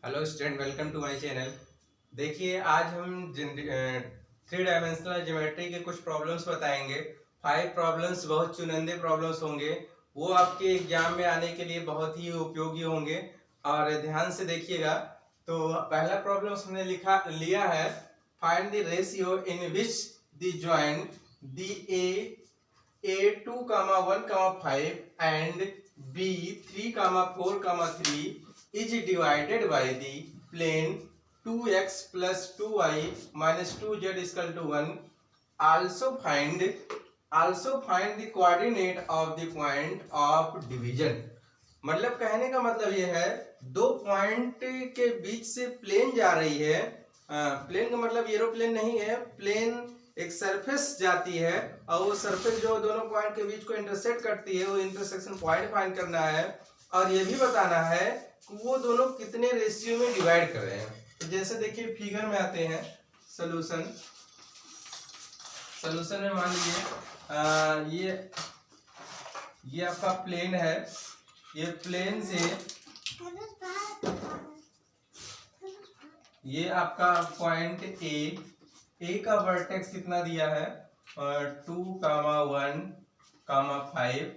Hello student, welcome to my channel. देखिए, आज हम 3 डायमेंशनल ज्योमेट्री के कुछ प्रॉब्लम्स बताएंगे। 5 प्रॉब्लम्स बहुत चुनिंदे प्रॉब्लम्स होंगे, वो आपके एग्जाम में आने के लिए बहुत ही उपयोगी होंगे और ध्यान से देखिएगा। तो पहला प्रॉब्लम हमने लिया है, find the ratio in which the joint the A2, 1, 5 and B3, 4, 3 is divided by the plane 2x plus 2y minus 2z is equal to 1. Also find the coordinate of the point of division. मतलब कहने का मतलब ये है, दो point के बीच से plane जा रही है। प्लेन का मतलब एरोप्लेन नहीं है, प्लेन एक सरफेस जाती है और वो सरफेस जो दोनों पॉइंट के बीच को इंटरसेक्ट करती है, वो इंटरसेक्शन पॉइंट फाइंड करना है और ये भी बताना है कि वो दोनों कितने रेशियो में डिवाइड कर रहे हैं। तो जैसे देखिए फिगर में आते हैं, सॉल्यूशन में मान लीजिए ये आपका प्लेन है, ये प्लेन से ये आपका पॉइंट ए का वर्टेक्स कितना दिया है 2, 1, 5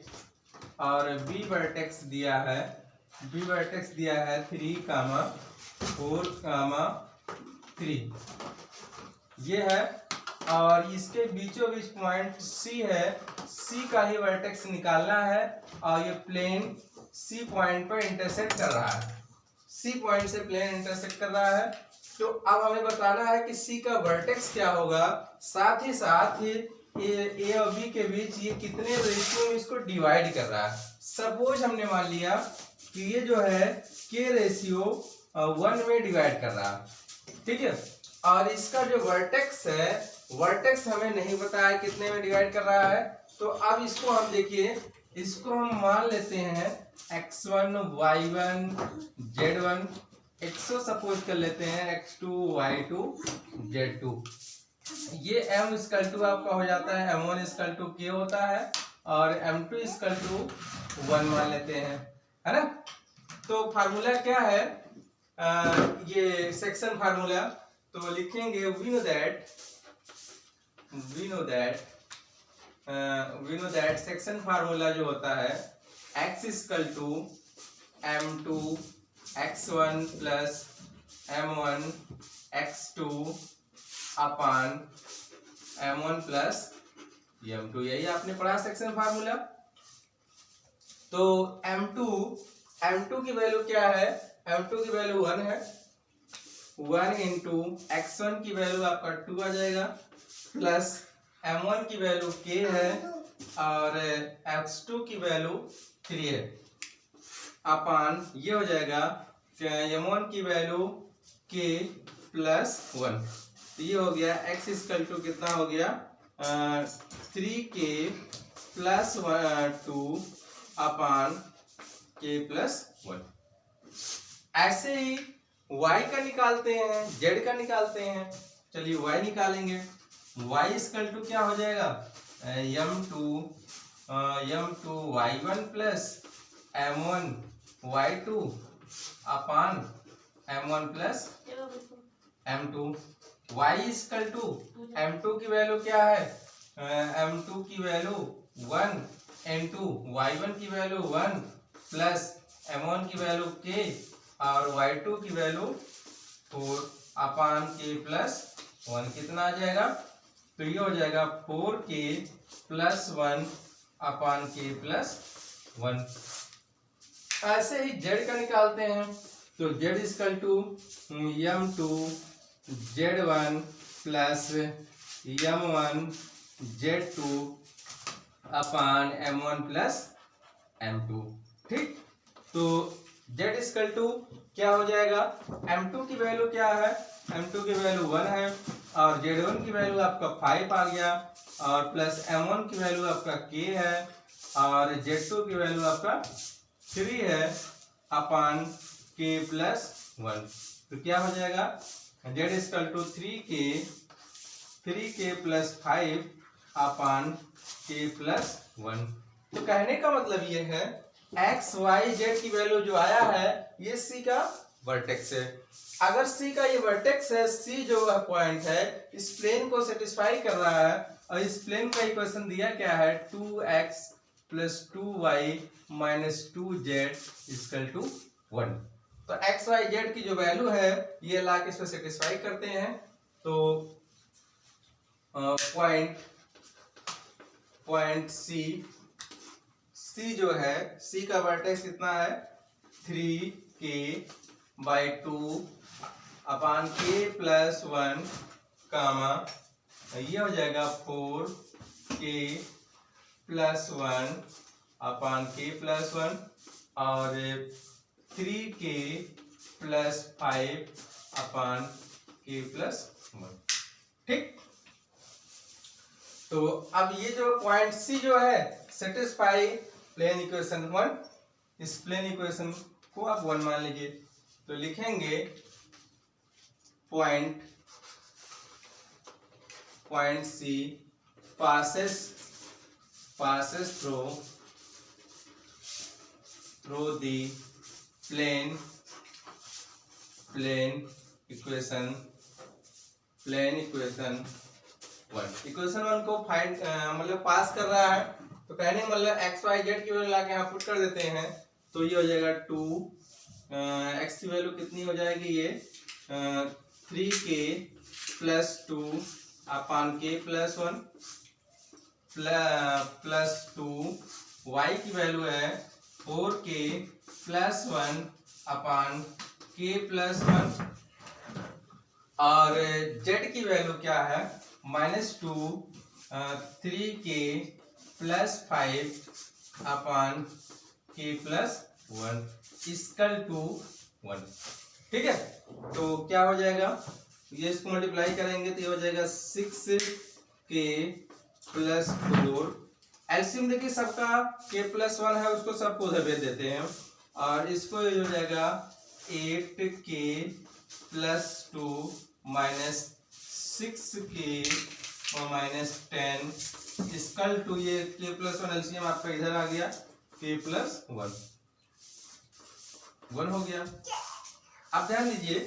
और बी वर्टेक्स दिया है 3, 4, 3 ये है। और इसके बीचों बीच पॉइंट सी है, सी का ही वर्टेक्स निकालना है और ये प्लेन सी पॉइंट पर इंटरसेक्ट कर रहा है, सी पॉइंट से प्लेन इंटरसेक्ट कर रहा है। तो अब हमें बताना है कि सी का वर्टेक्स क्या होगा, साथ ही ए और बी के बीच ये कितने रेशियो में इसको डिवाइड कर रहा है। सपोज हमने मान लिया कि ये जो है के रेशियो 1 में डिवाइड कर रहा है, ठीक है। और इसका जो वर्टेक्स है, वर्टेक्स हमें नहीं पता है कितने में डिवाइड कर रहा है। तो अब इसको हम देखिए, इसको हम मान लेते हैं x1, y1, z1, x suppose कर लेते हैं x2, y2, z2। ये m इक्वल टू आपका हो जाता है m1 इक्वल टू k होता है और m2 इक्वल टू 1 मान लेते हैं, है ना। तो फार्मूला क्या है, ये सेक्शन फार्मूला तो लिखेंगे we know that section formula जो होता है x equal to m2 x1 plus m1 x2 upon m1 plus m2, यही आपने पढ़ा सेक्शन फार्मूला। तो m2 की वैल्यू क्या है, m2 की वैल्यू 1 है, 1 इंटू x1 की वैल्यू आपका 2 आ जाएगा, प्लस m1 की वैल्यू k है और x2 की वैल्यू 3 है, अपान ये हो जाएगा m1 की वैल्यू k प्लस 1। तो ये हो गया x इक्वल टू कितना हो गया 3k प्लस 2 अपान k प्लस 1। ऐसे ही y का निकालते हैं, z का निकालते हैं। चलिए y निकालेंगे, y इक्वल टू क्या हो जाएगा m2 y1 plus m1 y2 upon m1 plus m2। y equal to m2 की वैल्यू क्या है, m2 की वैल्यू 1 इंटू y1 की वैल्यू 1 प्लस m1 की वैल्यू k और y2 की वैल्यू 4 अपान k प्लस 1। कितना आ जाएगा, तो ये हो जाएगा 4k प्लस 1 अपान k प्लस 1। ऐसे ही z का निकालते हैं, तो z equal to m2 z1 plus m1 z2 upon m1 plus m2, ठीक। तो z इक्वल टू क्या हो जाएगा, m2 की वैल्यू क्या है, m2 की वैल्यू 1 है और z1 की वैल्यू आपका 5 आ गया और प्लस m1 की वैल्यू आपका k है और z2 की वैल्यू आपका 3 है अपान k प्लस 1। तो क्या हो जाएगा z equal to 3k plus 5 upon k plus 1। तो कहने का मतलब ये है x y z की वैल्यू जो आया है ये c का वर्टेक्स है। अगर सी का ये वर्टेक्स है, सी जो पॉइंट है इस प्लेन को सेटिस्फाई कर रहा है, और इस प्लेन का इक्वेशन दिया क्या है 2x + 2y - 2z = 1। तो x y z की जो वैल्यू है ये ला के इसको सेटिस्फाई करते हैं। तो पॉइंट सी जो है, सी का वर्टेक्स कितना है 3k/2 अपान k + 1 कामा ये हो जाएगा 4k + 1 अपान k + 1 और 3k + 5 अपान k + 1। ठीक। तो अब ये जो पॉइंट सी जो है सेटिस्फाई प्लेन इक्वेशन 1, इस प्लेन इक्वेशन को आप 1 मान लीजिए। तो लिखेंगे point C passes through the plane equation 1। Equation 1 को फाइंड मतलब पास कर रहा है। तो कहने का मतलब एक्स वाई जेड की वैल्यू लाके यहाँ पुट कर देते हैं। तो ये हो जाएगा 2, एक्स की वैल्यू कितनी हो जाएगी ये 3k + 2 अपान k + 1 + 2, y की वैल्यू है 4k + 1 अपान k + 1 और z की वैल्यू क्या है -2 3k + 5 अपान k + 1 = 1। ठीक है। तो क्या हो जाएगा, ये इसको मल्टीप्लाई करेंगे तो ये हो जाएगा 6k + 4। एलसीएम देखिए सबका k + 1 है उसको सबको उधर भेज देते हैं और इसको ये हो जाएगा 8k + 2 - 6k - 10 = ये k + 1 एलसीएम आपका इधर आ गया k + 1 हो गया। अब ध्यान दीजिए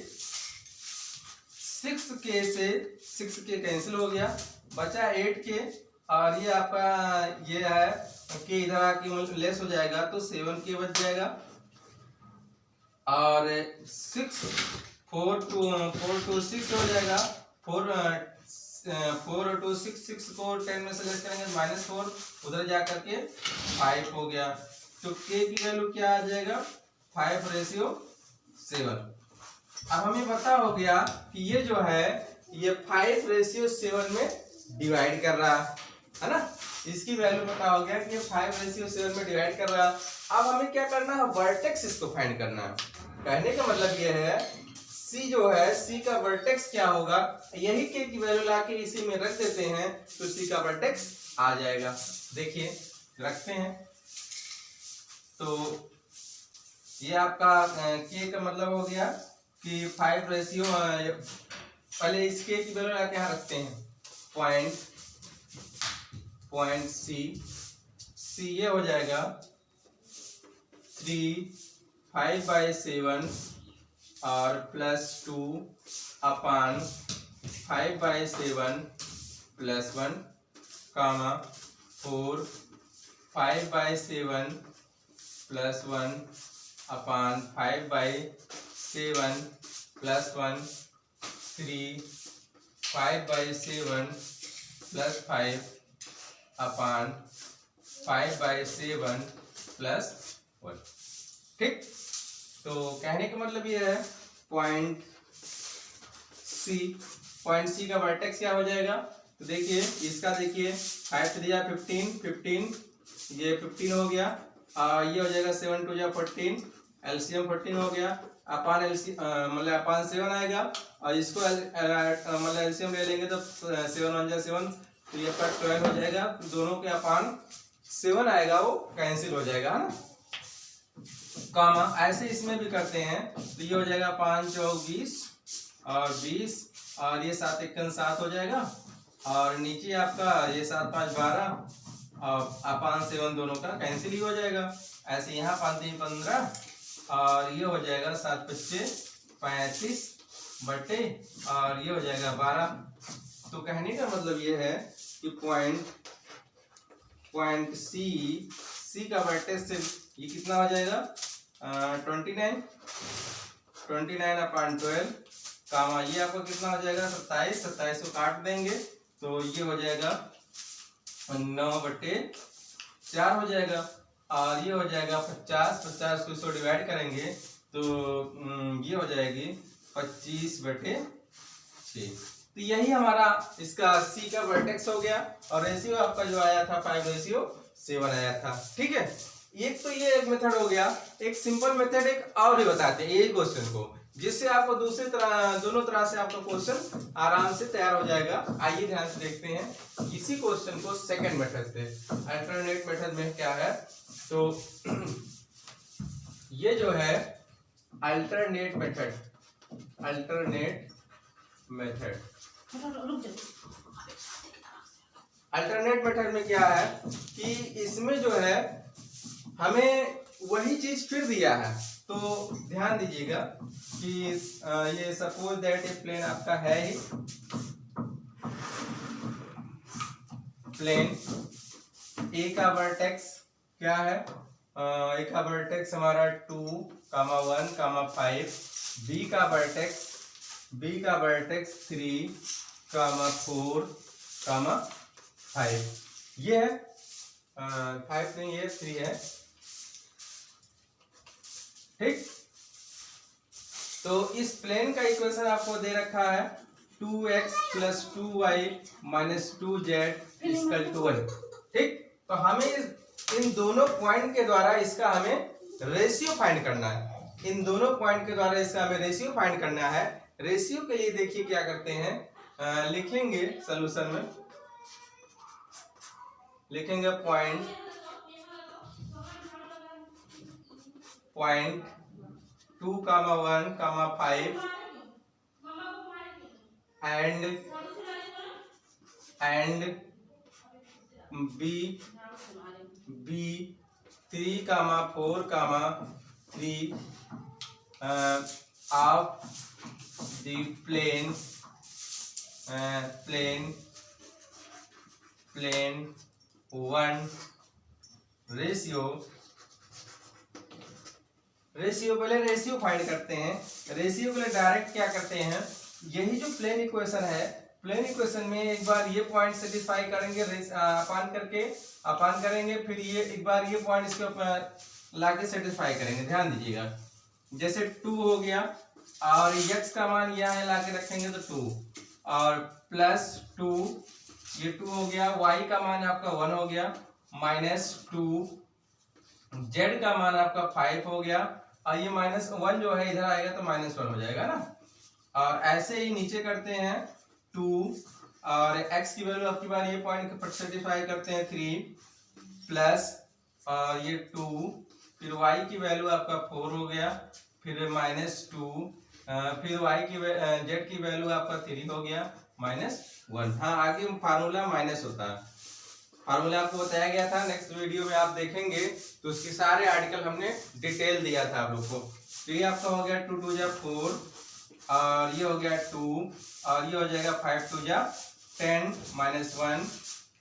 6k से 6k कैंसिल हो गया, बचा 8k और ये आपका ये है k इधर आके लेस हो जाएगा तो 7k बच जाएगा और 4 to 6 हो जाएगा। 4 to 6 को 10 में से लेस करेंगे -4 उधर जा करके 5 हो गया। तो k की वैल्यू क्या आ जाएगा 5:7। अब हमें पता हो गया कि ये जो है ये 5:7 में डिवाइड कर रहा है ना, इसकी वैल्यू पता हो गया कि ये 5:7 में डिवाइड कर रहा है। अब हमें क्या करना है वर्टेक्स इसको फाइंड करना है। कहने का मतलब ये है सी जो है सी का वर्टेक्स क्या होगा, यही के की वैल्यू लाके इसी में रख देते हैं तो सी का वर्टेक्स आ जाएगा। देखिए रखते हैं तो ये आपका के का मतलब हो गया कि 5 पहले इस के की वैल्यू लाके यहाँ रखते हैं पॉइंट सी ये हो जाएगा 5/7 और +2 अपान 5/7 + 1 कामा 4 5/7 + 1 अपान 5/7 + 1 3 5/7 + 5 अपान 5/7 + 1। ठीक। तो कहने का मतलब ये है पॉइंट सी का वर्टेक्स क्या हो जाएगा। तो देखिए इसका देखिए 5 3 या 15 ये 15 हो गया और ये हो जाएगा 7 2 या 14 एलसीएम 14 हो गया अपान मतलब अपान 7 आएगा और इसको मतलब एलसीएम ले लेंगे तो 7 1 जा 7 तो ये पर 12 हो जाएगा। दोनों के अपान 7 आएगा वो कैंसिल हो जाएगा है ना कामा। ऐसे इसमें भी करते हैं तो ये हो जाएगा 5 चौक 20 और 20 और ये 7 1 7 हो जाएगा और नीचे आपका ये 7 5 12 और अपान 7 दोनों का कैंसिल ही हो जाएगा। ऐसे यहाँ 5 3 15 और ये हो जाएगा 7 25 35 बटे और ये हो जाएगा 12। तो कहने का मतलब ये है कि पॉइंट सी का वर्टेक्स से ये कितना हो जाएगा 29/12 कामा ये आपको कितना हो जाएगा 27 को काट देंगे तो ये हो जाएगा 9/4 हो जाएगा और ये हो जाएगा 50 को इसको डिवाइड करेंगे तो ये हो जाएगी 25/6। तो यही हमारा इसका सी का वर्टेक्स हो गया और रेशियो आपका जो आया था 5:7 आया था। ठीक है, एक तो ये एक मेथड हो गया। एक सिंपल मेथड एक और ही बताते हैं यही क्वेश्चन को, जिससे आपको दूसरी तरह दोनों तरह से आपका क्वेश्चन आराम से तैयार हो जाएगा। आइए ध्यान से देखते हैं इसी क्वेश्चन को सेकंड मेथड से। अल्टरनेट मेथड में क्या है, तो ये जो है अल्टरनेट मेथड अल्टरनेट मेथड में क्या है कि इसमें जो है हमें वही चीज फिर दिया है। तो ध्यान दीजिएगा कि ये सपोज दैट ए प्लेन आपका है ही प्लेन ए का वर्टेक्स क्या है, ए का वर्टेक्स हमारा 2, 1, 5, बी का वर्टेक्स 3, 4, 5। ये है 5 नहीं ये 3 है। ठीक, तो इस प्लेन का इक्वेशन आपको दे रखा है 2x + 2y - 2z = 1। ठीक, तो हमें इन दोनों पॉइंट के द्वारा इसका हमें रेशियो फाइंड करना है। इन दोनों पॉइंट के द्वारा इसका हमें रेशियो फाइंड करना है। रेशियो के लिए देखिए क्या करते हैं, लिखेंगे सॉल्यूशन में लिखेंगे point 2, 1, 5 and b 3, 4, 3 of the plane 1 ratio पहले रेशियो फाइंड करते हैं। रेशियो के लिए डायरेक्ट क्या करते हैं, यही जो प्लेन इक्वेशन है, प्लेन इक्वेशन में एक बार ये पॉइंट सेटिस्फाई करेंगे अपान करेंगे, फिर ये एक बार ये पॉइंट इसके ऊपर लाके सेटिस्फाई करेंगे। ध्यान दीजिएगा, जैसे 2 हो गया और x का मान यहाँ है लाके रखेंगे तो 2 और +2 ये 2 हो गया, y का मान आपका 1 हो गया, -2 z का मान आपका 5 हो गया और ये -1 जो है इधर आएगा तो -1 हो जाएगा ना। और ऐसे ही नीचे करते हैं 2 और x की वैल्यू आपकी बार ये पॉइंट पर सेटिस्फाई करते हैं 3 प्लस और ये 2, फिर y की वैल्यू आपका 4 हो गया, फिर -2 फिर z की वैल्यू आपका 3 हो गया -1। हाँ, आगे फार्मूला माइनस होता है, फार्मूला आपको बताया गया था, नेक्स्ट वीडियो में आप देखेंगे तो उसके सारे आर्टिकल हमने डिटेल दिया था आप लोग को। तो ये आपका हो गया 2 × 2 = 4 और ये हो गया 2 और ये हो जाएगा 5 × 2 = 10 -1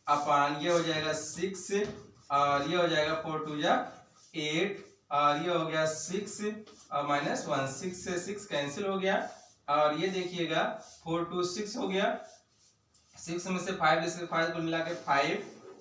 अपान ये हो जाएगा 6 और ये हो जाएगा 4 × 2 = 8 और ये हो गया 6 और -1, 6 से 6 कैंसिल हो गया और ये देखिएगा 4 × 2 = 6 हो गया, 6 में से 5 इसके 5 को मिला के 5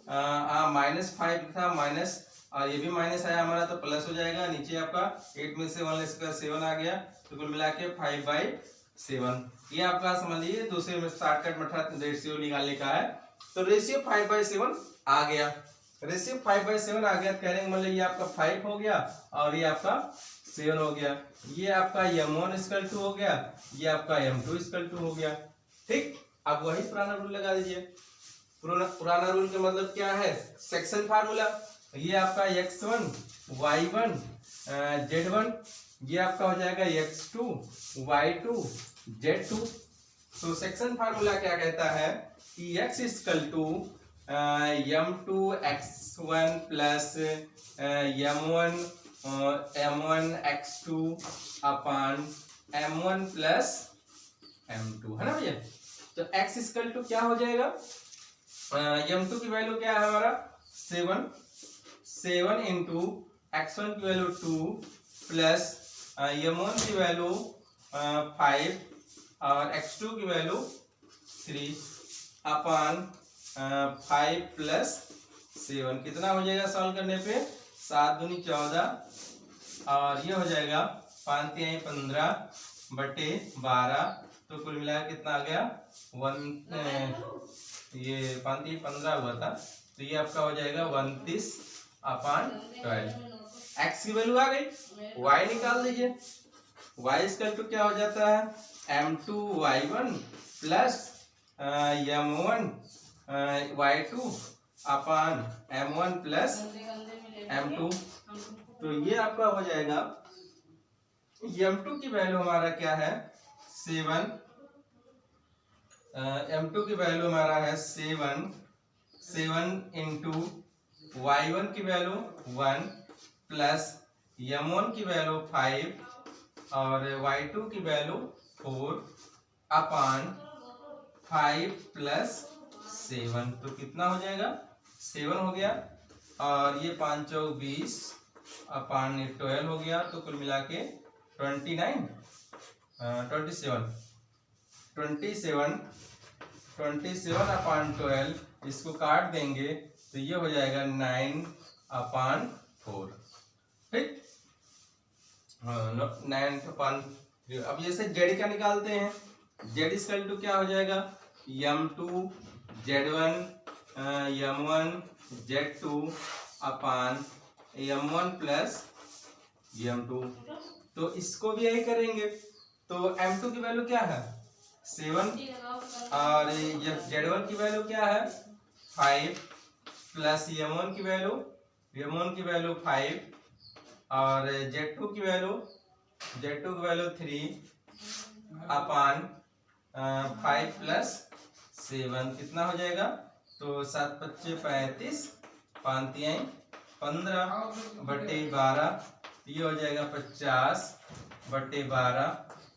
-5 था माइनस और ये भी माइनस आया हमारा तो प्लस हो जाएगा। नीचे आपका 8 में से 1 इसका 7 आ गया तो कुल मिला के 5/7। ये आपका समझ लीजिए दूसरे में शॉर्टकट मेथड रेशियो निकालने का है। तो रेशियो 5/7 आ गया, रेशियो 5/7 आ गया, कहने का मतलब ये आपका 5 हो गया और ये आपका 7 हो गया। ये आपका m1 = 2 हो गया, ये आपका m2 = 2 हो गया। ठीक, अब वही पुराना रूल लगा दीजिए। पुराना रूल का मतलब क्या है, सेक्शन फार्मूला। ये आपका x1 y1 z1 ये आपका हो जाएगा x2 y2 z2। तो सेक्शन फार्मूला क्या कहता है कि x = m2 x1 plus m1 x2 upon m1 plus m2, है ना भैया। तो x इक्वल टू क्या हो जाएगा, m2 की वैल्यू क्या है हमारा 7 इंटू x1 की वैल्यू 2 प्लस m1 की वैल्यू 5 और x2 की वैल्यू 3 अपान 5 प्लस 7 कितना हो जाएगा सॉल्व करने पे, 7 दूनी 14 और ये हो जाएगा 5 तिहाई 15 बटे 12, तो कुल मिलाकर कितना आ गया 1, ये 5 तिहाई 15 हुआ था, तो ये आपका हो जाएगा 29 अपान 12। x की वैल्यू आ गई, y निकाल दीजिए, y इसका तो क्या हो जाता है m2y1 plus m1 y2 upon m1 plus m2, तो ये आपका हो जाएगा m2 की वैल्यू हमारा क्या है 7, m2 की वैल्यू हमारा है 7 इंटू y1 की वैल्यू 1 प्लस m1 की वैल्यू 5 और y2 की वैल्यू 4 अपान 5 प्लस 7, तो कितना हो जाएगा 7 हो गया और ये 5 चौक 20 अपान 12 हो गया, तो कुल मिला के 27 अपान 12, इसको काट देंगे तो ये हो जाएगा 9 अपान 4, ठीक, 9 अपान। अब जैसे जेड का निकालते हैं, जेड इक्वल टू क्या हो जाएगा m2 z1 m1 z2 upon m1 plus m2, तो इसको भी यही करेंगे, तो m2 की वैल्यू क्या है 7 और z1 की वैल्यू क्या है 5 प्लस m1 की वैल्यू 5 और z2 की वैल्यू 3 अपान 5 प्लस 7, कितना हो जाएगा, तो 7 पच्चे 35 5 तिहाई 15 बटे 12, ये हो जाएगा 50 बटे 12,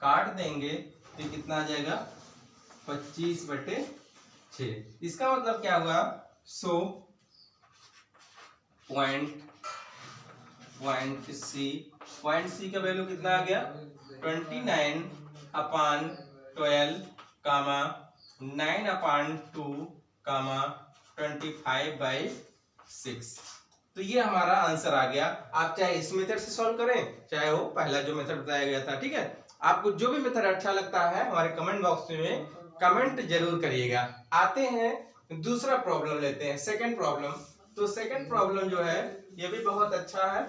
काट देंगे तो कितना आ जाएगा 25 बटे 6। इसका मतलब क्या हुआ, सो पॉइंट सी का वैल्यू कितना आ गया 29 अपान 12 कामा 9 अपान 2 कामा 25/6, तो ये हमारा आंसर आ गया। आप चाहे इस मेथड से सॉल्व करें चाहे वो पहला जो मेथड बताया गया था, ठीक है। आपको जो भी मेथड अच्छा लगता है हमारे कमेंट बॉक्स में कमेंट जरूर करिएगा। आते हैं दूसरा प्रॉब्लम लेते हैं, सेकंड प्रॉब्लम। तो सेकंड प्रॉब्लम जो है ये भी बहुत अच्छा है,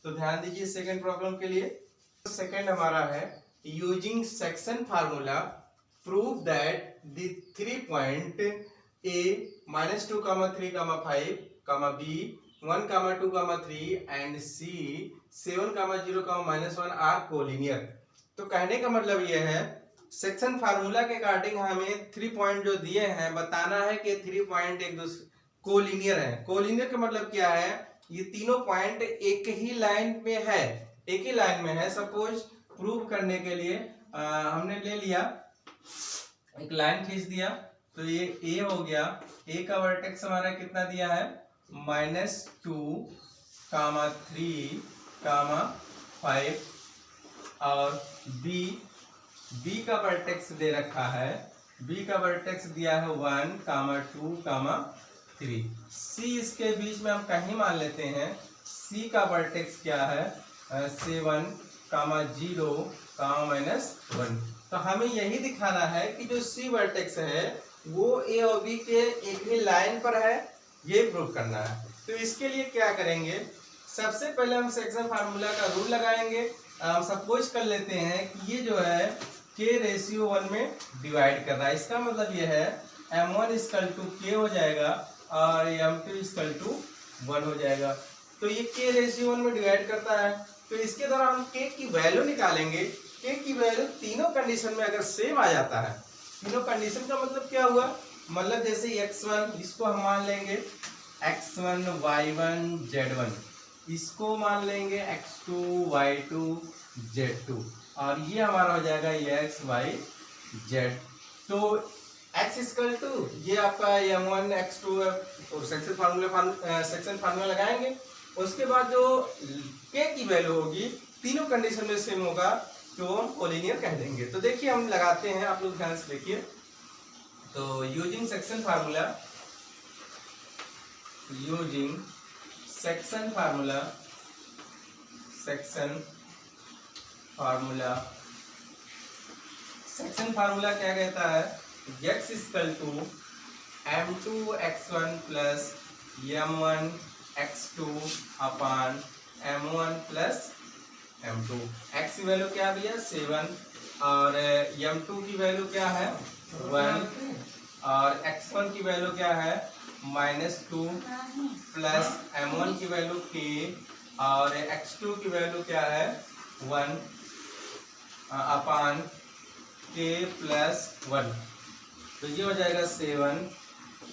तो ध्यान दीजिए सेकंड प्रॉब्लम के लिए। सेकंड हमारा है using section formula prove that the 3 point A -2, 3, 5, B 1, 2, 3 and C 7, 0, -1 are collinear. तो कहने का मतलब ये है सेक्शन फार्मूला के अकॉर्डिंग हमें 3 पॉइंट जो दिए हैं बताना है कि 3 पॉइंट एक दूसरे कोलिनियर है। कोलिनियर का मतलब क्या है, ये तीनों पॉइंट एक ही लाइन में है, एक ही लाइन में है। सपोज प्रूव करने के लिए हमने ले लिया एक लाइन खींच दिया, तो ये A हो गया, A का वर्टेक्स हमारा कितना दिया है -2, 3, 5 और B का वर्टेक्स दे रखा है, B का वर्टेक्स दिया है 1, 2, 3। C इसके बीच में हम कहीं मान लेते हैं, C का वर्टेक्स क्या है 7, 0, -1। तो हमें यही दिखाना है कि जो C वर्टेक्स है वो A और B के एक ही लाइन पर है, ये प्रूव करना है। तो इसके लिए क्या करेंगे, सबसे पहले हम सेक्शन फार्मूला का रूल लगाएंगे। सपोज कर लेते हैं कि ये जो है K/1 में डिवाइड कर रहा है, इसका मतलब ये है M1 = K हो जाएगा और M2 = 1 हो जाएगा। तो ये K/1 में डिवाइड करता है, तो इसके द्वारा हम K की वैल्यू निकालेंगे। K की वैल्यू तीनों कंडीशन में अगर सेम आ जाता है, तीनों कंडीशन का मतलब क्या हुआ, मतलब जैसे x1 इसको हम मान लेंगे x1 y1 z1, इसको मान लेंगे x2 y2 z2 और ये हमारा हो जाएगा x y z। तो x इक्वल टू ये आपका m1 x2 और सेक्शन फार्मूला लगाएंगे। उसके बाद जो k की वैल्यू होगी तीनों कंडीशन में सेम होगा तो हम कोलिनियर कह देंगे। तो देखिए हम लगाते हैं, आप लोग ध्यान से देखिए। तो using section formula section formula क्या कहता है, x equal to m2 x1 plus m1 x2 upon m1 plus m2। x की वैल्यू क्या भैया 7 और m2 की वैल्यू क्या है 1 और x1 की वैल्यू क्या है -2 प्लस m1 की वैल्यू k और x2 की वैल्यू क्या है 1 अपान k प्लस 1। तो ये हो जाएगा 7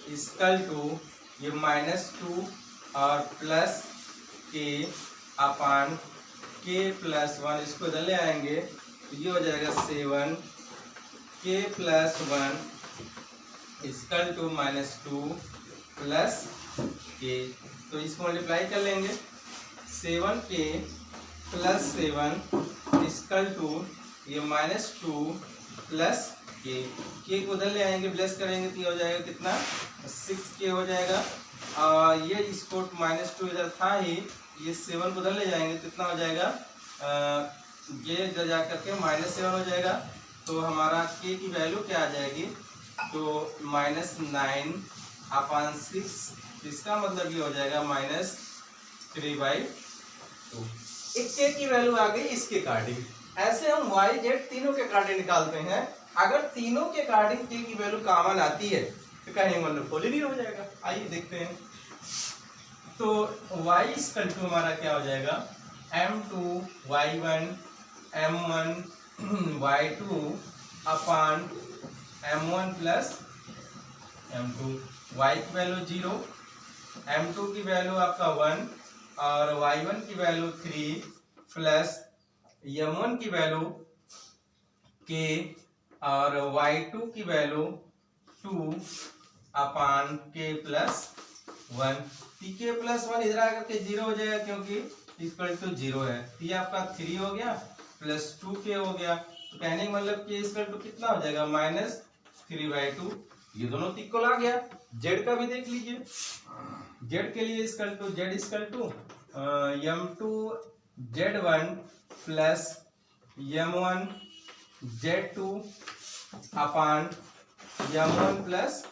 इक्वल टू ये -2 और प्लस k अपान k प्लस 1, इसको इधर ले आएंगे तो ये हो जाएगा 7 k plus 1 equal to -2 plus k। तो इसको मल्टीप्लाई कर लेंगे 7k प्लस 7 इक्वल टू ये -2 प्लस k को उधर ले आएंगे प्लस करेंगे तो ये हो जाएगा कितना 6k हो जाएगा। ये इसको -2 इधर था ही, ये 7 को उधर ले जाएंगे तो कितना हो जाएगा ये इधर जा करके -7 हो जाएगा। तो हमारा k की वैल्यू क्या आ जाएगी तो -9 अपान 6, इसका मतलब ये हो जाएगा -3/2। एक k की वैल्यू आ गई इसके अकॉर्डिंग। ऐसे हम y z तीनों के अकॉर्डिंग निकालते हैं। अगर तीनों के अकॉर्डिंग k की वैल्यू कॉमन आती है तो कहीं मतलब कोलिनियर हो जाएगा। आइए देखते हैं। तो y इक्वल टू हमारा क्या हो जाएगा m2 y1 m1 y2 upon m1 plus m2। y की वैल्यू 0, m2 की वैल्यू आपका 1 और y1 की वैल्यू 3 प्लस m1 की वैल्यू k और y2 की वैल्यू 2 अपान k प्लस 1। k प्लस 1 इधर आकर के 0 हो जाएगा क्योंकि इक्वल टू 0 है। ये आपका 3 हो गया प्लस 2k हो गया। तो कहने का मतलब k इक्वल टू कितना हो जाएगा -3/2। ये दोनों इक्वल आ गया। z का भी देख लीजिए। z के लिए equal to z equal to m2 z1 plus m1 z2 upon m1 plus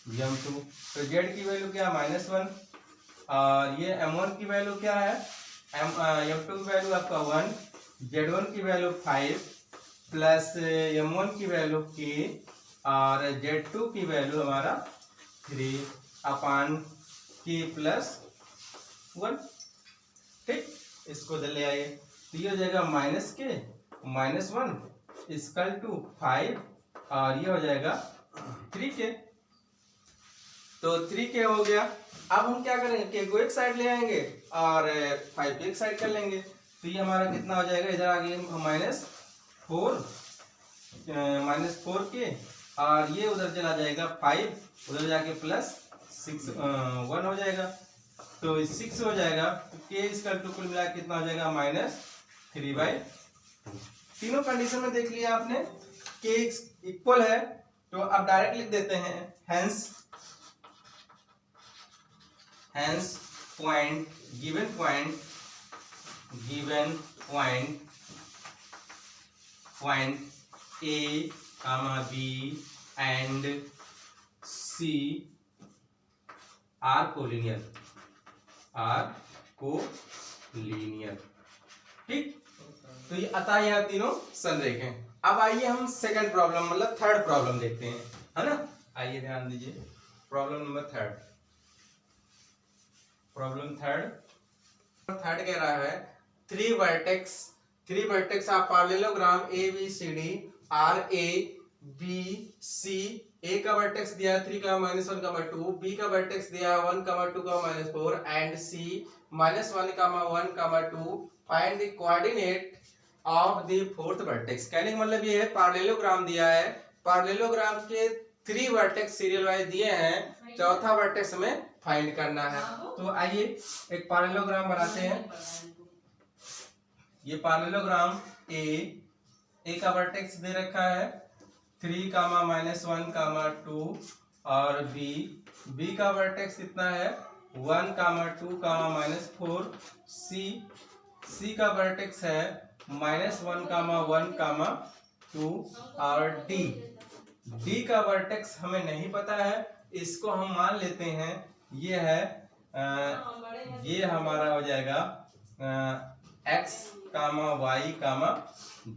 m2। तो z की वैल्यू क्या -1 और ये m1 की वैल्यू क्या है m2 की वैल्यू आपका 1, z1 की वैल्यू 5 प्लस m1 की वैल्यू k और z2 की वैल्यू हमारा 3 अपान k प्लस 1। ठीक, इसको ले आइए तो ये हो जाएगा -k -1 इक्वल टू 5 और ये हो जाएगा 3k। तो 3k हो गया। अब हम क्या करेंगे k को एक साइड ले आएंगे और 5 को एक साइड कर लेंगे तो ये हमारा कितना हो जाएगा इधर आगे -4k और ये उधर चला जाएगा 5 उधर जाके प्लस 1 हो जाएगा तो 6 हो जाएगा। तो k इसका कुल मिला कितना हो जाएगा -3/2। तीनों कंडीशन में देख लिया आपने k इक्वल है तो अब डायरेक्ट लिख देते हैं hence given point A, B and C are collinear। ठीक, तो ये अतः यह तीनों संरेखित। अब आइए हम सेकंड प्रॉब्लम मतलब थर्ड प्रॉब्लम देखते हैं, है ना। आइए ध्यान दीजिए problem number third. Problem third कह रहा है three vertex of parallelogram ABCD are A B C। A का वर्टेक्स दिया है 3, -1, 2, B का वर्टेक्स दिया है 1, 2, -4 and C -1, 2 find the coordinate of the fourth vertex. कहने का मतलब ये है पैरेललोग्राम दिया है, पैरेललोग्राम के 3 वर्टेक्स सीरियल वाइज दिए हैं, चौथा वर्टेक्स हमें फाइंड करना है। तो आइए एक पैरेललोग्राम बनाते हैं। ये पैरेललोग्राम ए का वर्टेक्स दे रखा है 3, -1, 2 और बी का वर्टेक्स कितना है 1, 2, -4, सी का वर्टेक्स है -1, 1, 2 और डी का वर्टेक्स हमें नहीं पता है, इसको हम मान लेते हैं ये है ये हमारा हो जाएगा x, y,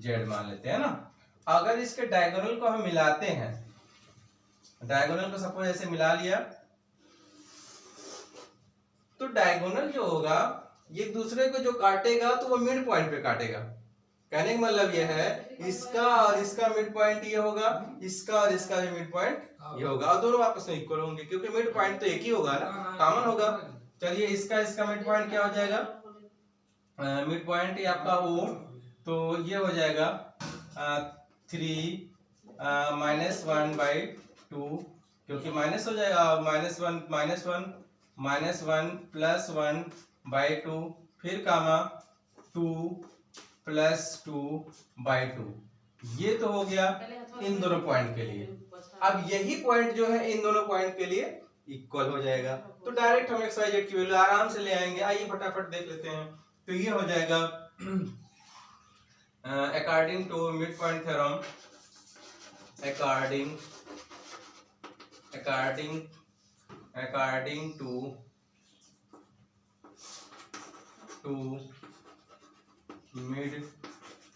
z मान लेते हैं ना। अगर इसके डायगोनल को हम मिलाते हैं, डायगोनल को सपोज ऐसे मिला लिया, तो डायगोनल जो होगा ये दूसरे को जो काटेगा तो वो मिड पॉइंट पे काटेगा। कहने का मतलब ये है इसका और इसका मिड पॉइंट ये होगा, इसका और इसका भी मिड पॉइंट ये होगा, और दोनों आपस में इक्वल होंगे क्योंकि मिड पॉइंट तो एक ही होगा ना, कॉमन होगा। चलिए इसका मिड पॉइंट क्या हो जाएगा, मिड पॉइंट ये आपका O, तो ये हो जाएगा 3 -1/2 क्योंकि माइनस हो जाएगा, -1 प्लस 1/2 फिर कामा 2 प्लस 2/2। ये तो हो गया इन दोनों पॉइंट के लिए। अब यही पॉइंट जो है इन दोनों पॉइंट के लिए इक्वल हो जाएगा, तो डायरेक्ट हम x y z की वैल्यू आराम से ले आएंगे। आइए फटाफट देख लेते हैं। तो ये हो जाएगा according to mid point theorem, according to mid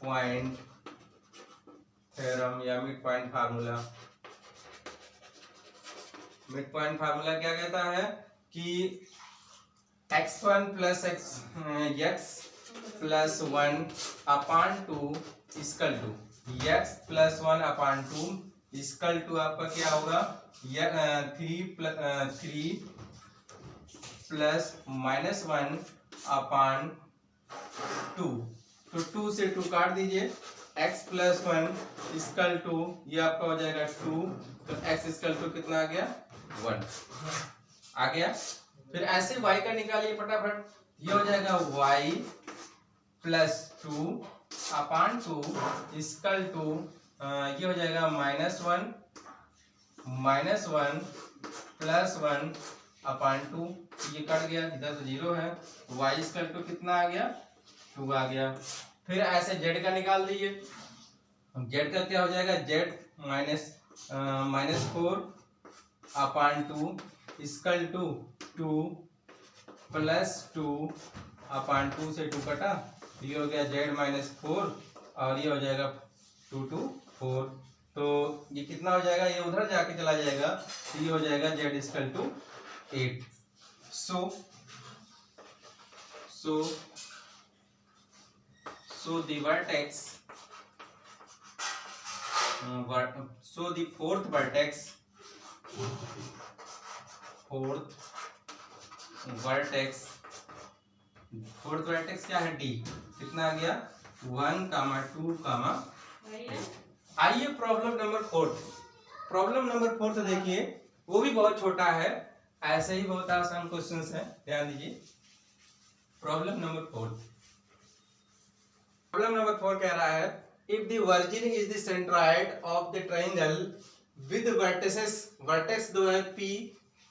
point theorem या mid point formula. Mid point formula क्या कहता है कि x1 plus x plus 1 upon 2 equal to x plus 1 upon 2 equal to आपका क्या होगा 3 प्लस -1 अपान 2। तो 2 से 2 काट दीजिए, x प्लस 1 इक्वल टू ये आपका हो जाएगा 2, तो x इक्वल टू कितना आ गया 1 आ गया। फिर ऐसे y का निकालिए फटाफट, ये हो जाएगा y plus 2 upon 2 equal to ये हो जाएगा -1 प्लस 1 अपान 2, ये कट गया, इधर तो 0 है, y इक्वल टू कितना आ गया 2 आ गया। फिर ऐसे z का निकाल दीजिए, z का क्या हो जाएगा z -4 upon 2 equal to 2 plus 2 upon 2 से 2 कटा, ये हो गया z -4 और ये हो जाएगा 2 to 4, तो ये कितना हो जाएगा, ये उधर जाके चला जाएगा, तो ये हो जाएगा z equal to 8। So the vertex, so the fourth vertex क्या है d, कितना आ गया 1, 2, 8। आइए प्रॉब्लम नंबर 4। प्रॉब्लम नंबर 4 तो देखिए वो भी बहुत छोटा है, ऐसे ही बहुत आसान क्वेश्चंस है, ध्यान दीजिए। प्रॉब्लम नंबर 4 कह रहा है if the virgin is the centroid of the triangle with vertices, vertex दो है p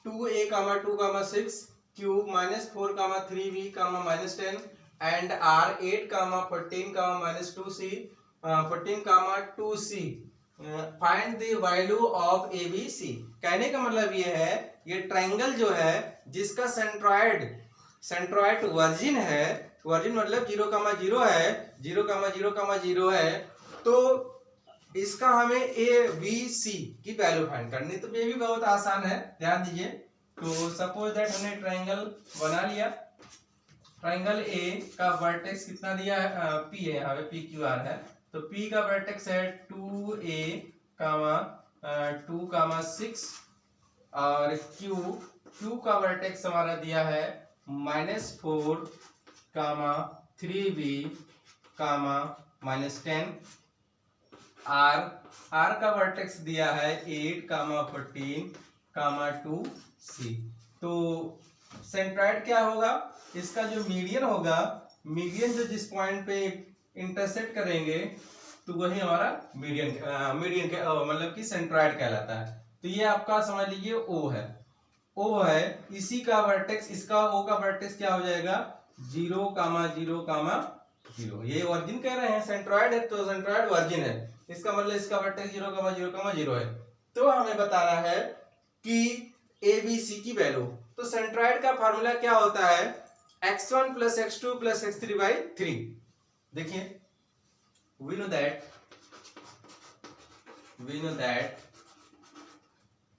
2a, 2, 6 q -4, 3b, -10 and r 8, 14, -2c 14, 2c find the value of abc। कहने का मतलब ये है ये ट्रायंगल जो है जिसका सेंट्रॉइड वर्जिन है, वर्जिन मतलब 0, 0 है, 0, 0 है, तो इसका हमें abc की वैल्यू फाइंड करनी। तो ये भी बहुत आसान है, ध्यान दीजिए। तो सपोज दैट हमने ट्रायंगल बना लिया, ट्रायंगल ए का वर्टेक्स कितना दिया है p है, यहाँ पे PQR है, तो p का वर्टेक्स है 2a, 2, 6 और q का वर्टेक्स हमारा दिया है -4 कामा 3b कामा -10। आर का वर्टेक्स दिया है 8 कामा 14 कामा 2c। तो सेंट्रॉइड क्या होगा, इसका जो मीडियन होगा, मीडियन जो जिस पॉइंट पे इंटरसेक्ट करेंगे तो वही हमारा मीडियन मतलब कि सेंट्रॉइड कहलाता है। तो ये आपका समझ लीजिए ओ है, ओ है, इसी का वर्टेक्स, इसका ओ का वर्टेक्स क्या हो जाएगा 0 कामा 0 कामा 0। ये वर्जिन कह रहे हैं, सेंट्रॉइड है तो सेंट्रॉइड वर्जिन है, इसका मतलब इसका वर्टेक्स 0 कामा 0 कामा 0 है। तो हमें बताना है कि ए बी सी की वैल्यू। तो सेंट्रॉइड का फार्मूला क्या होता है x1 plus x2 plus x3 by 3। देखिए we know that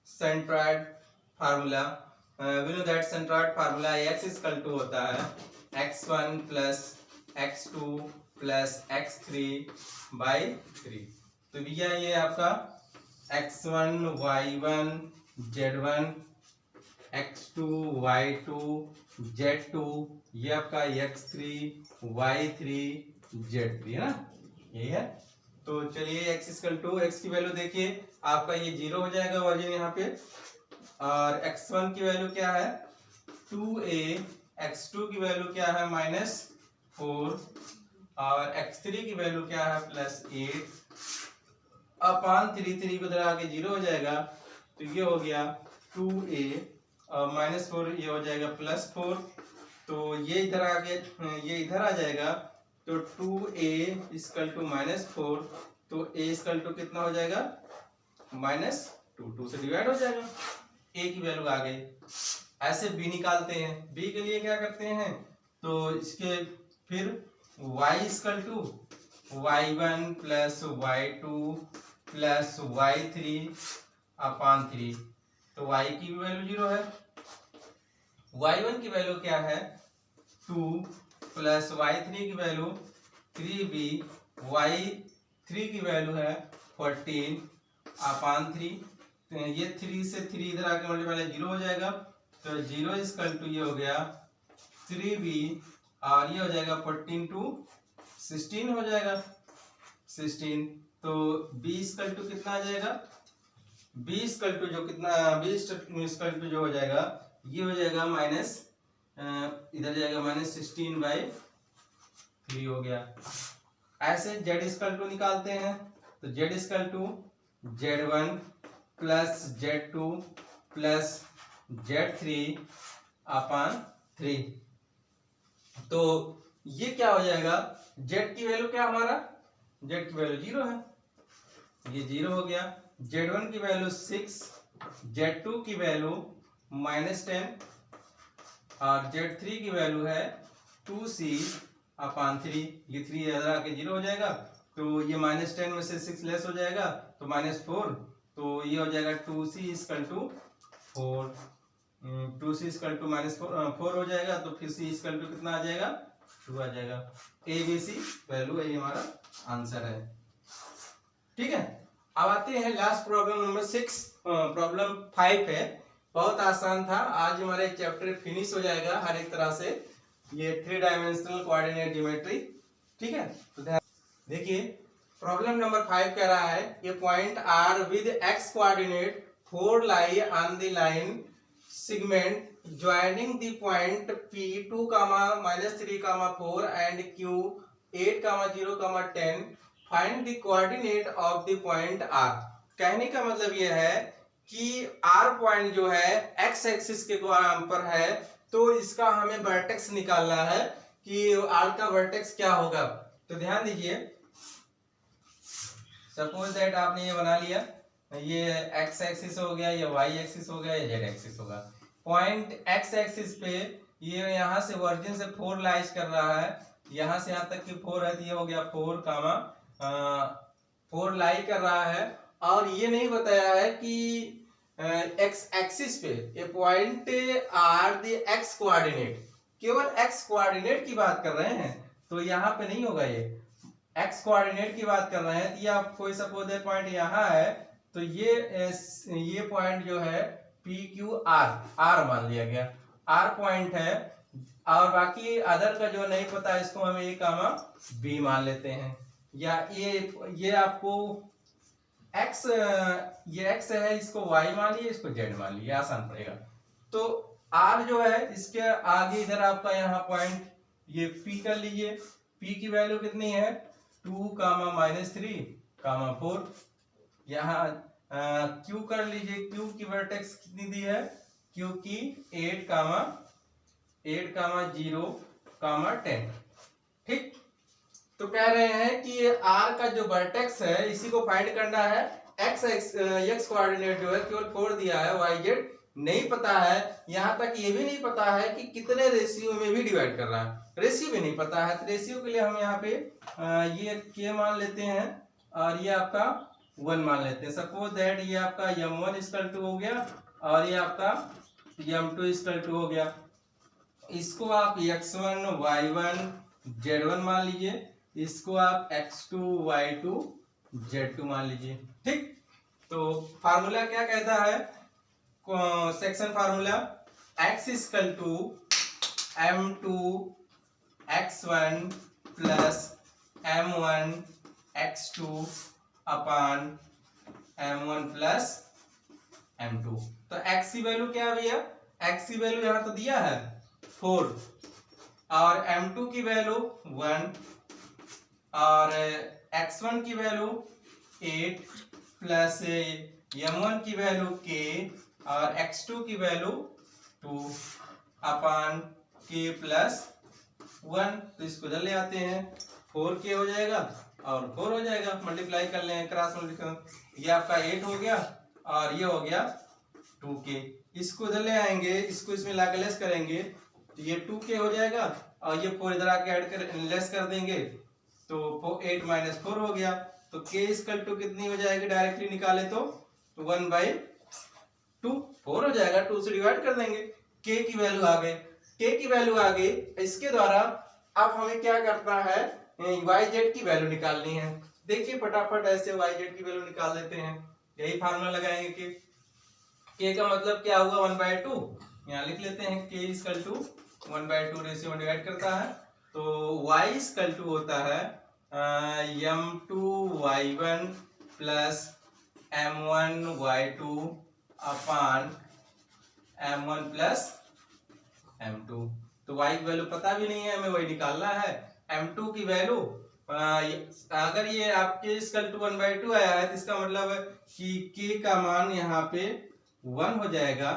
centroid formula x is equal to होता है x1 plus x2 plus x3 by 3। तो भैया ये आपका x1 y1 z1 x2 y2 z2, ये आपका x3 y3 z3 है ना, यही है। तो चलिए x इक्वल टू, x की वैल्यू देखिए आपका ये 0 हो जाएगा वर्जिन यहाँ पे, और x1 की वैल्यू क्या है 2a, x2 की वैल्यू क्या है -4 और x3 की वैल्यू क्या है +8 अपान 3 को इधर आके 0 हो जाएगा। तो ये हो गया 2a और -4 ये हो जाएगा +4, तो ये इधर आके ये इधर आ जाएगा, तो 2a इक्वल टू -4, तो a इक्वल टू कितना हो जाएगा -2, 2 से डिवाइड हो जाएगा, a की वैल्यू आ गई। ऐसे b निकालते हैं, b के लिए क्या करते हैं, तो इसके फिर y equal to y1 plus y2 plus y3 upon 3, तो y की भी वैल्यू 0 है, y1 की वैल्यू क्या है 2 प्लस y3 की वैल्यू 3b, y3 की वैल्यू है 14 अपान 3, तो ये 3 से 3 इधर आके मल्टीप्लाई 0 हो जाएगा, तो 0 इक्वल टू ये हो गया 3b और ये हो जाएगा 14 टू 16 हो जाएगा 16, तो b इक्वल टू कितना आ जाएगा, b इक्वल टू जो कितना b इक्वल टू जो हो जाएगा ये हो जाएगा माइनस इधर जाएगा -16/3 हो गया। ऐसे z इक्वल टू निकालते हैं, तो z equal to z1 plus z2 plus z3 upon 3, तो ये क्या हो जाएगा z की वैल्यू क्या हमारा, z की वैल्यू 0 है, ये 0 हो गया, z1 की वैल्यू 6, z2 की वैल्यू -10 और z3 की वैल्यू है 2c अपान 3, ये 3 इधर आके 0 हो जाएगा, तो ये -10 में से 6 लेस हो जाएगा तो -4, तो ये हो जाएगा 2c equal to 4, 2c equal to -4 हो जाएगा, तो फिर c इक्वल टू कितना आ जाएगा 2 आ जाएगा। ए बी सी वैल्यू यही हमारा आंसर है। ठीक है, अब आते हैं लास्ट प्रॉब्लम नंबर 6, प्रॉब्लम 5 है, बहुत आसान था। आज हमारे चैप्टर फिनिश हो जाएगा हर एक तरह से, ये 3 डायमेंशनल कोऑर्डिनेट ज्योमेट्री। ठीक है, तो देखिए प्रॉब्लम नंबर 5 कह रहा है ये point R with x coordinate 4 lie on the line segment joining the point P2, -3, 4 and Q 8, 0, 10 find the coordinate of the point R। कहने का मतलब ये है कि R पॉइंट जो है x एक्सिस के पर है, तो इसका हमें वर्टेक्स निकालना है कि R का वर्टेक्स क्या होगा। तो ध्यान दीजिए, सपोज दैट आपने ये बना लिया, ये x एक्सिस हो गया, ये y एक्सिस हो गया, ये z एक्सिस होगा। पॉइंट x एक्सिस पे ये यहाँ से वर्जिन से 4 लाइज कर रहा है, यहाँ से यहाँ तक कि 4 है, तो ये हो गया 4, 4 लाई कर रहा है, और ये नहीं बताया है कि x एक्सिस पे ये point R the x coordinate, केवल x कोऑर्डिनेट की बात कर रहे हैं, तो यहाँ पे नहीं होगा, ये x कोऑर्डिनेट की बात कर रहे हैं। तो ये आप कोई सपोज पॉइंट यहाँ है, तो ये पॉइंट जो है PQR, R मान लिया गया, R पॉइंट है और बाकी अदर का जो नहीं पता है इसको हम ए कामा बी मान लेते हैं, या ये आपको x, ये x है इसको y मान लीजिए, इसको z मान लीजिए, आसान पड़ेगा। तो r जो है इसके आगे इधर आपका यहाँ पॉइंट ये p कर लीजिए, p की वैल्यू कितनी है 2 कामा -3 कामा 4। यहाँ q कर लीजिए, q की वर्टेक्स कितनी दी है, q की 8 कामा 0 कामा 10। ठीक, तो कह रहे हैं कि ये r का जो वर्टेक्स है इसी को फाइंड करना है। x कोऑर्डिनेट जो है केवल 4 दिया है, y z नहीं पता है, यहाँ तक ये भी नहीं पता है कि कितने रेशियो में भी डिवाइड कर रहा है, रेशियो भी नहीं पता है। तो रेशियो के लिए हम यहाँ पे ये k मान लेते हैं और ये आपका 1 मान लेते हैं। सपोज दैट ये आपका m1 इक्वल टू हो गया और ये आपका m2 इक्वल टू हो गया। इसको आप x1 y1 z1 मान लीजिए, इसको आप x2 y2 z2 मान लीजिए। ठीक, तो फार्मूला क्या कहता है, section formula x equal to m2 x1 plus m1 x2 upon m1 plus m2। तो x की वैल्यू क्या है भैया, x की वैल्यू यहाँ तो दिया है 4 और m2 की वैल्यू 1 और x1 की वैल्यू 8 प्लस m1 की वैल्यू k और x2 की वैल्यू 2 अपान k प्लस 1। तो इसको इधर ले आते हैं, 4k हो जाएगा और 4 हो जाएगा, मल्टीप्लाई कर लें, क्रॉस मल्टीप्लाई, ये आपका 8 हो गया और ये हो गया 2k। इसको इधर ले आएंगे, इसको इसमें लाके लेस करेंगे तो ये 2k हो जाएगा और ये 4 इधर आके ऐड कर लेस कर देंगे तो 8 माइनस 4 हो गया। तो k इक्वल टू कितनी हो जाएगी, डायरेक्टली निकाले तो 1/2 4 हो जाएगा, 2 से डिवाइड कर देंगे, k की वैल्यू आ गई। k की वैल्यू आ गई, इसके द्वारा अब हमें क्या करना है, yz की वैल्यू निकालनी है। देखिए फटाफट ऐसे yz की वैल्यू निकाल देते हैं, यही फार्मूला लगाएंगे कि k का मतलब क्या हुआ 1/2, यहाँ लिख लेते हैं k इक्वल टू 1/2 रेशियो में डिवाइड करता है। तो y इक्वल टू होता है m2 y1 plus m1 y2 upon m1 plus m2। तो y की वैल्यू पता भी नहीं है, हमें वही निकालना है। m2 की वैल्यू अगर ये आपके इक्वल टू 1/2 आया है तो इसका मतलब है कि k का मान यहाँ पे 1 हो जाएगा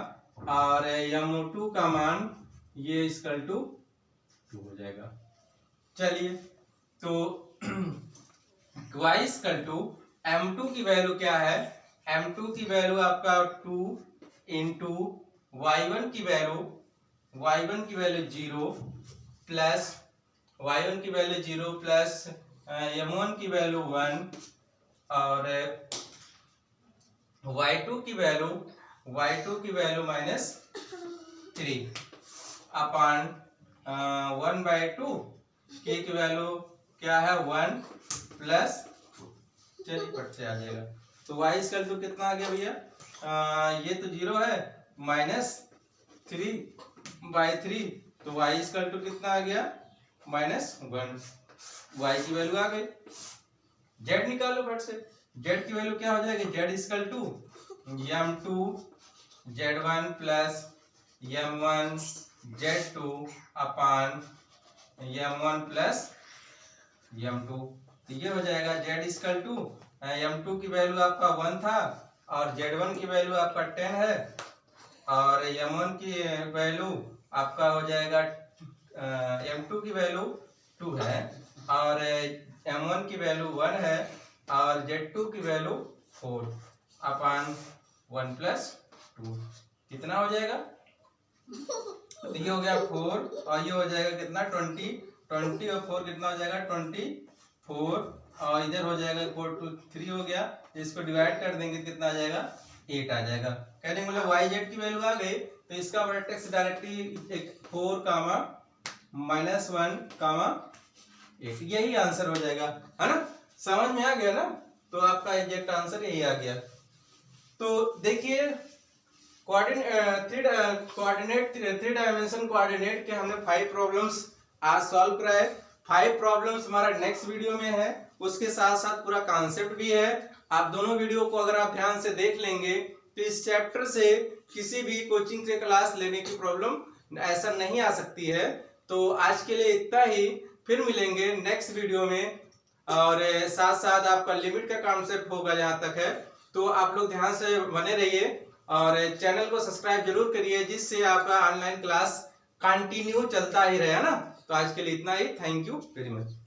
और m2 का मान ये इक्वल टू 2 हो जाएगा। चलिए, तो y इक्वल टू m2 की वैल्यू क्या है, m2 की वैल्यू आपका 2 इंटू y1 की वैल्यू 0 प्लस y1 की वैल्यू 0 प्लस m1 की वैल्यू 1 और y2 की वैल्यू -3 अपान 1/2 k की वैल्यू क्या है 1 प्लस, चलिए पट से आ जाएगा। तो y इक्वल टू कितना आ गया भैया, ये तो 0 है, -3/3, तो y इक्वल टू कितना आ गया -1। y की वैल्यू आ गई। z निकालो फट से, z की वैल्यू क्या हो जाएगी, z equal to m2 z1 plus m1 z2 upon m1 plus m2। तो ये हो जाएगा z इक्वल टू m2 की वैल्यू आपका 1 था और z1 की वैल्यू आपका 10 है और m1 की वैल्यू आपका हो जाएगा m2 की वैल्यू 2 है और m1 की वैल्यू 1 है और z2 की वैल्यू 4 अपान 1 प्लस 2। कितना हो जाएगा, तो ये हो गया 4 और ये हो जाएगा कितना 20 और 4 कितना हो जाएगा 24 और इधर हो जाएगा 4 2 3 हो गया। इसको डिवाइड कर देंगे कितना आ जाएगा 8 आ जाएगा। कहने मतलब yz की वैल्यू आ गई तो इसका वर्टेक्स डायरेक्टली 4 कामा -1 कामा 8, यही आंसर हो जाएगा, है ना। समझ में आ गया ना, तो आपका एग्जैक्ट आंसर यही आ गया। तो देखिए थ्री डायमेंशन कोऑर्डिनेट के हमने 5 प्रॉब्लम्स आज सॉल्व कराए। 5 प्रॉब्लम्स हमारा नेक्स्ट वीडियो में है, उसके साथ साथ पूरा कॉन्सेप्ट भी है। आप दोनों वीडियो को अगर आप ध्यान से देख लेंगे तो इस चैप्टर से किसी भी कोचिंग से क्लास लेने की प्रॉब्लम ऐसा नहीं आ सकती है। तो आज के लिए इतना ही, फिर मिलेंगे नेक्स्ट वीडियो में। और साथ साथ आपका लिमिट का कॉन्सेप्ट होगा जहाँ तक है, तो आप लोग ध्यान से बने रहिए और चैनल को सब्सक्राइब जरूर करिए, जिससे आपका ऑनलाइन क्लास कंटिन्यू चलता ही रहे, है ना। तो आज के लिए इतना ही। Thank you very much.